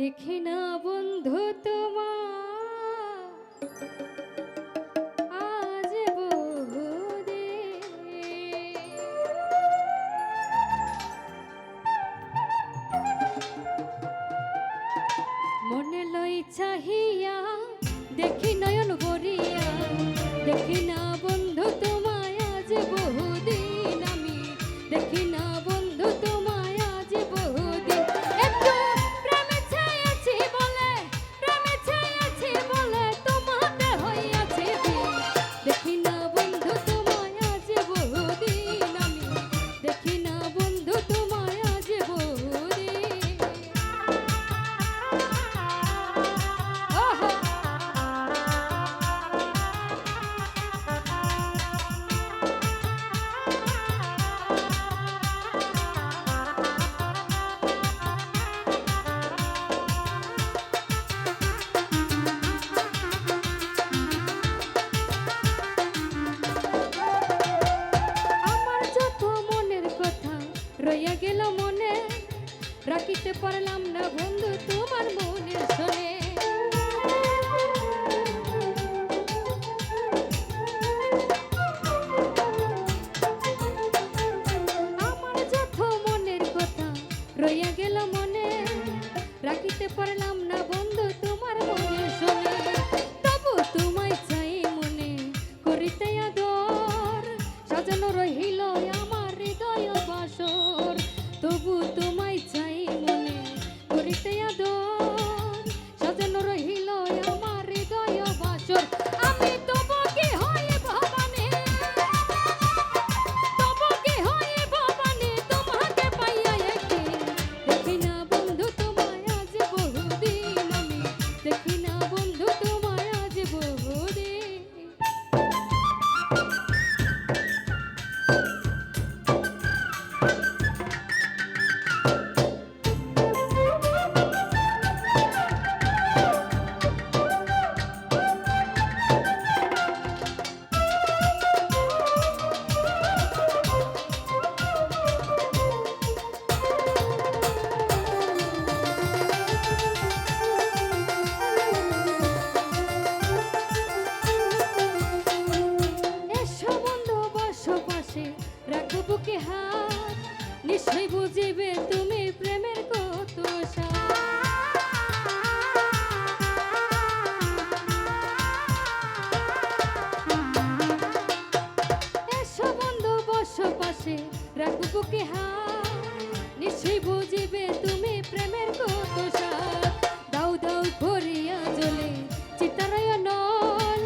দেখি না বন্ধু তোমার আজ বহুদিন। মনে লই চাহিয়া দেখি নয়ন ভরিয়া, দেখি না বন্ধু তোমায় আজ বহুদিন। আমি দেখি না বন্ধু তোমায় আজ বহুদিন। একটু প্রেমে চাইছি বলে, প্রেমে চাইছি বলে তোমাতে হইয়াছে দিন। দেখি না বন্ধু তোমায় আজ বহুদিন। আমি দেখি না বন্ধু তোমায় আজ বহুদিন। ওহো রইয়া গেল মনে, রাখিতে পারলাম না বন্ধু তোমার মনের শোনে। আমার যত মনের কথা রইয়া গেল মনে, রাখিতে পারলাম না বন্ধু তোমার মনের শোনে। তবু তোমায় চাই মনে করিতে আদর, সাজানো রহিল আমার হৃদয় বাসর। তবু তোমায় চাই মনে করিতে আদর, সাজানো রহিল আমার হৃদয় বাসর। আমি তবু কি হই ভবানী, তবু কি হই ভবানী তোমাকে পাইয়া একদিন। দেখি না বন্ধু তোমায় আজ বহুদিন। আমি দেখি না বন্ধু তোমায় আজ বহুদিন। রাখো বুকে হাত, নিশ্চয় বুঝিবে তুমি প্রেমের কত এসো বন্ধু বসো পাশে, রাখো বুকে হাত, নিশ্চয় বুঝিবে তুমি প্রেমের কত সাথ। দাও দাও করিয়া জ্বলে চিতারয় নল,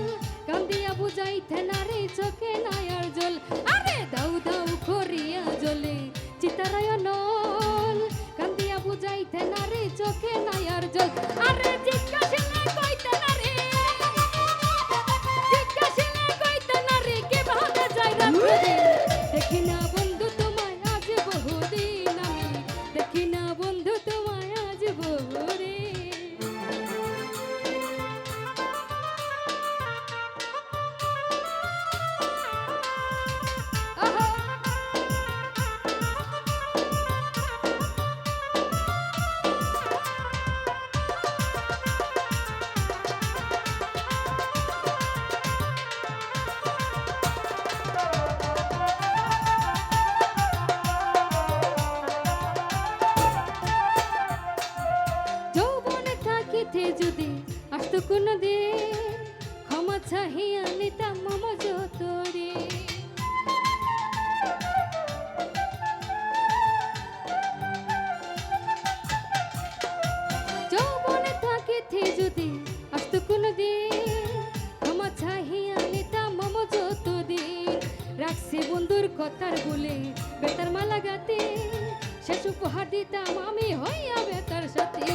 কান্দিয়া বুঝাইতে নারী চোখে নায়ার জল। আরে দাও দাও করিয়া জ্বলে চিতারয় নল, কান্দিয়া বুঝাইতে নারী চোখে নায়ার জল। আরে জিজ্ঞাসিলে কইতে নারী, জিজ্ঞাসিলে কইতে নারী কে ভাবে যায় রাত দিন। দেখি না বন্ধু তোমায় আজ বহুদিন। আমি দেখি না বন্ধু তোমায় আজ বহুদিন। যদি আসতো কোনো দিন, ক্ষমা চাহিয়া নিতাম মম যত ঋণ। যৌবনে থাকিতে যদি আসতো কোনো দিন, ক্ষমা চাহিয়া নিতাম মম যত দিন। রাখছি বন্ধুর কথার বলে বেতার মালা গাতে, শেষ উপহার দিতাম আমি হইয়া বেতার সাথে।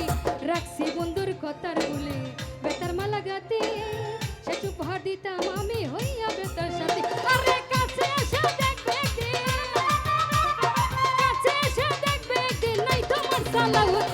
রাখছি বন্ধুর কথার বলে বেতার মালা গাতে, শেষ উপহার দিতাম আমি হইয়া বেতার সাথে। আরে কাছে এসে দেখবে একদিন, কাছে এসে দেখবে একদিন নাই তোমার সালাউদ্দিন।